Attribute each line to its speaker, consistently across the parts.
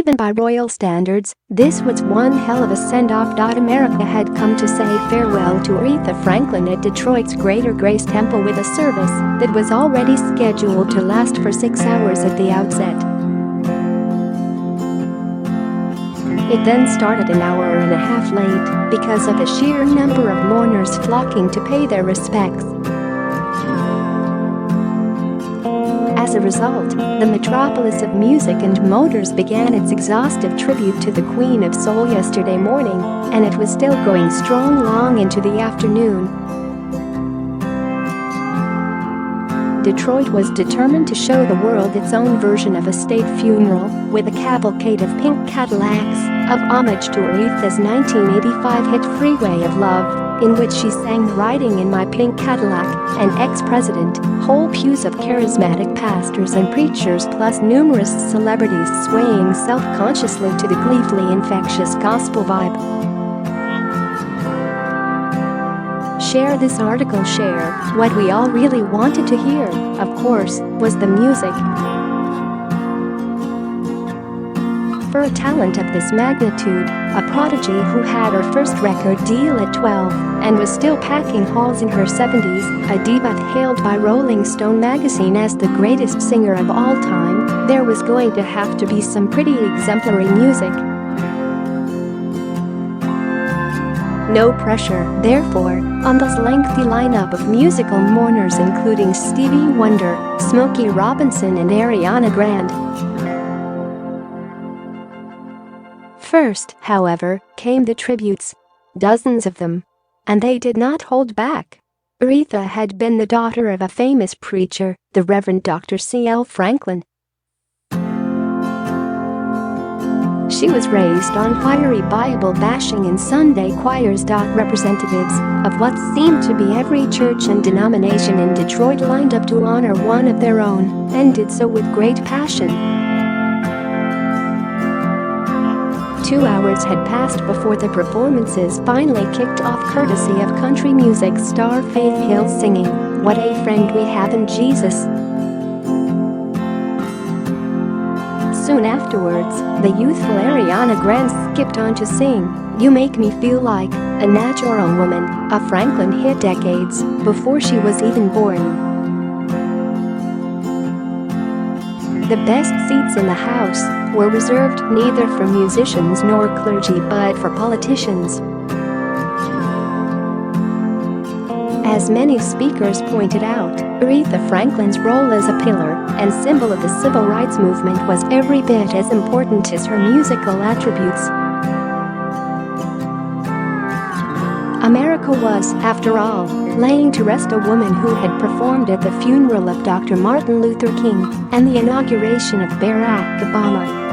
Speaker 1: Even by royal standards, this was one hell of a send-off. America had come to say farewell to Aretha Franklin at Detroit's Greater Grace Temple with a service that was already scheduled to last for 6 hours at the outset. It then started an hour and a half late because of the sheer number of mourners flocking to pay their respects. As a result, the metropolis of music and motors began its exhaustive tribute to the Queen of Soul yesterday morning, and it was still going strong long into the afternoon. Detroit was determined to show the world its own version of a state funeral, with a cavalcade of pink Cadillacs, of homage to Aretha's 1985 hit Freeway of Love, in which she sang "Riding in My Pink Cadillac," and ex-president, whole pews of charismatic pastors and preachers plus numerous celebrities swaying self-consciously to the gleefully infectious gospel vibe. Share this article. Share. What we all really wanted to hear, of course, was the music. For a talent of this magnitude, a prodigy who had her first record deal at 12 and was still packing halls in her 70s, a diva hailed by Rolling Stone magazine as the greatest singer of all time, there was going to have to be some pretty exemplary music. No pressure, therefore, on this lengthy lineup of musical mourners, including Stevie Wonder, Smokey Robinson and Ariana Grande. First, however, came the tributes. Dozens of them. And they did not hold back. Aretha had been the daughter of a famous preacher, the Reverend Dr. C.L. Franklin. She was raised on fiery Bible-bashing and Sunday choirs. Representatives of what seemed to be every church and denomination in Detroit lined up to honor one of their own, and did so with great passion. 2 hours had passed before the performances finally kicked off, courtesy of country music star Faith Hill singing "What a Friend We Have in Jesus." Soon afterwards, the youthful Ariana Grande skipped on to sing "You Make Me Feel Like a Natural Woman," a Franklin hit decades before she was even born. The best seats in the house were reserved neither for musicians nor clergy but for politicians. As many speakers pointed out, Aretha Franklin's role as a pillar and symbol of the civil rights movement was every bit as important as her musical attributes. America was, after all, laying to rest a woman who had performed at the funeral of Dr. Martin Luther King and the inauguration of Barack Obama.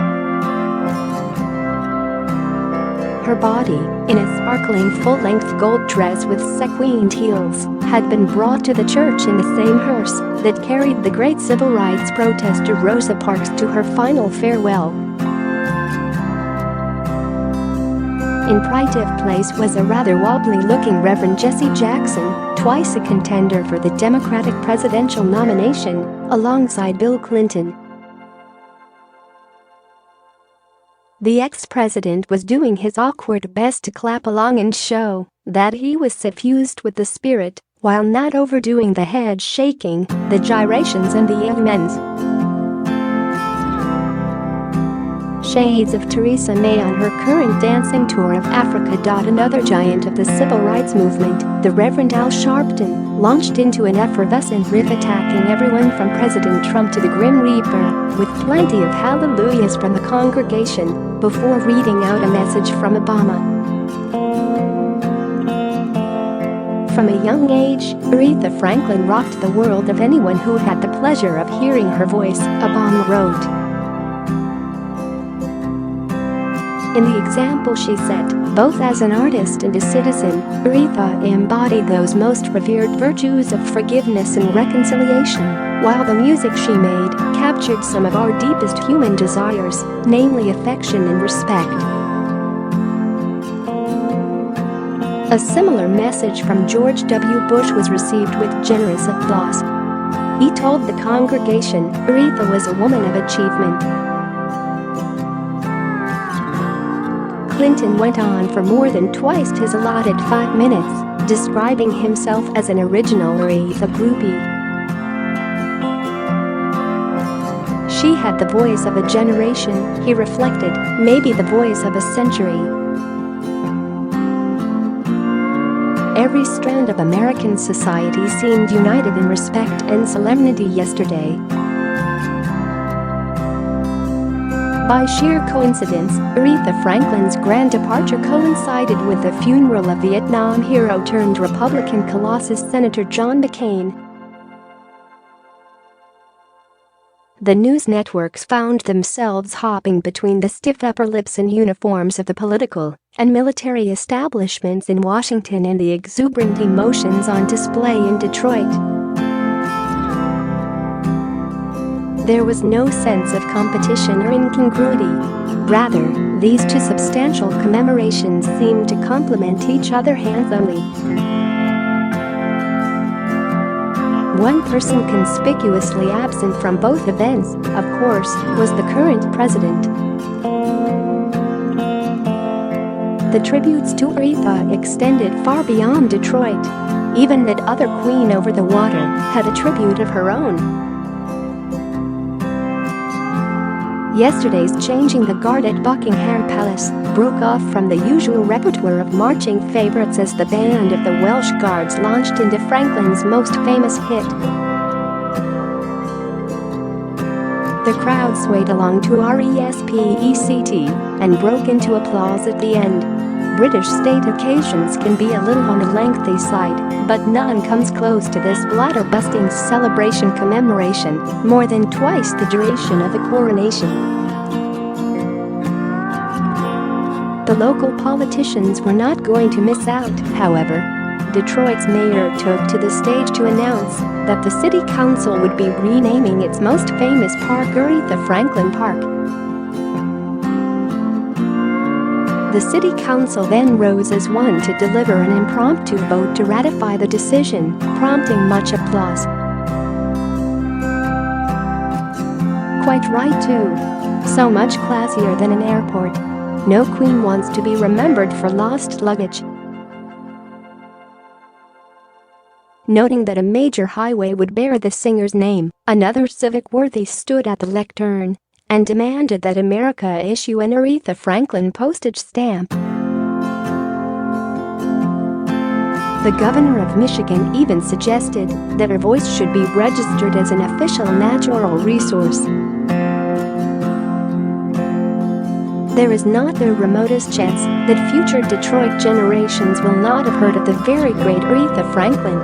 Speaker 1: Her body, in a sparkling full-length gold dress with sequined heels, had been brought to the church in the same hearse that carried the great civil rights protester Rosa Parks to her final farewell. In pride of place was a rather wobbly-looking Reverend Jesse Jackson, twice a contender for the Democratic presidential nomination, alongside Bill Clinton. The ex-president was doing his awkward best to clap along and show that he was suffused with the spirit, while not overdoing the head shaking, the gyrations and the amens. Shades of Theresa May on her current dancing tour of Africa. Another giant of the civil rights movement, the Reverend Al Sharpton, launched into an effervescent riff attacking everyone from President Trump to the Grim Reaper, with plenty of hallelujahs from the congregation, before reading out a message from Obama. From a young age, Aretha Franklin rocked the world of anyone who had the pleasure of hearing her voice, Obama wrote. In the example she set, both as an artist and a citizen, Aretha embodied those most revered virtues of forgiveness and reconciliation, while the music she made captured some of our deepest human desires, namely affection and respect. A similar message from George W. Bush was received with generous applause. He told the congregation Aretha was a woman of achievement. Clinton went on for more than twice his allotted 5 minutes, describing himself as an original Aretha groupie. She had the voice of a generation, he reflected, maybe the voice of a century. Every strand of American society seemed united in respect and solemnity yesterday. By sheer coincidence, Aretha Franklin's grand departure coincided with the funeral of Vietnam hero turned Republican colossus Senator John McCain. The news networks found themselves hopping between the stiff upper lips and uniforms of the political and military establishments in Washington and the exuberant emotions on display in Detroit. There was no sense of competition or incongruity. Rather, these two substantial commemorations seemed to complement each other handsomely. One person conspicuously absent from both events, of course, was the current president. The tributes to Aretha extended far beyond Detroit. Even that other queen over the water had a tribute of her own. Yesterday's Changing the Guard at Buckingham Palace broke off from the usual repertoire of marching favorites as the band of the Welsh Guards launched into Franklin's most famous hit. The crowd swayed along to RESPECT and broke into applause at the end. British state occasions can be a little on the lengthy side, but none comes close to this bladder-busting celebration commemoration, more than twice the duration of the coronation. The local politicians were not going to miss out, however. Detroit's mayor took to the stage to announce that the city council would be renaming its most famous park Aretha Franklin Park. The city council then rose as one to deliver an impromptu vote to ratify the decision, prompting much applause. Quite right too. So much classier than an airport. No queen wants to be remembered for lost luggage. Noting that a major highway would bear the singer's name, another civic worthy stood at the lectern and demanded that America issue an Aretha Franklin postage stamp. The governor of Michigan even suggested that her voice should be registered as an official natural resource. There is not the remotest chance that future Detroit generations will not have heard of the very great Aretha Franklin.